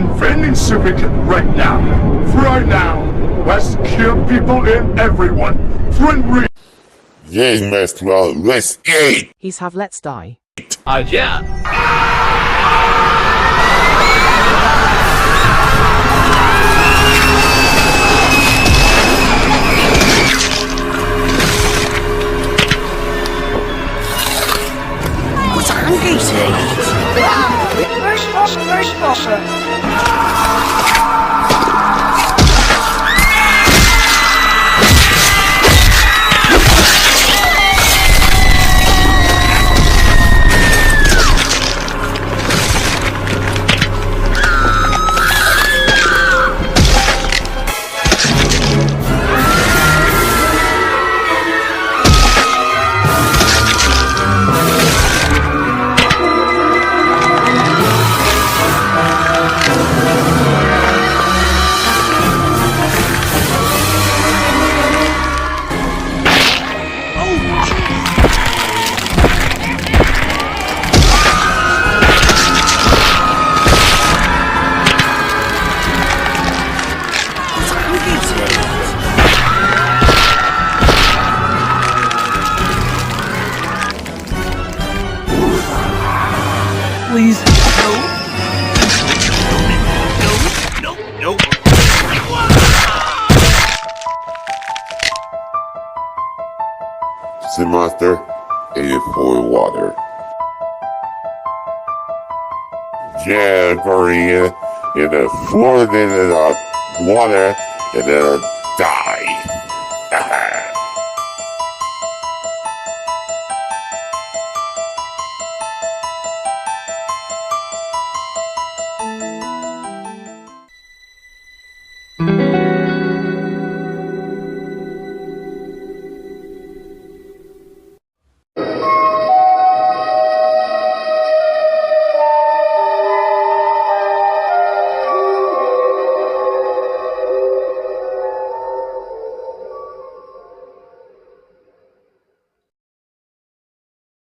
and vending certificate right now. Right now. Let's kill people and everyone. Friend. Yes, Master, let's eat! He's have let's die. Yeah. What's hungry to eat? Where's Foster? Please. No. Sea Monster, 84 water. Yeah, Korea, in the floor, in the water, and then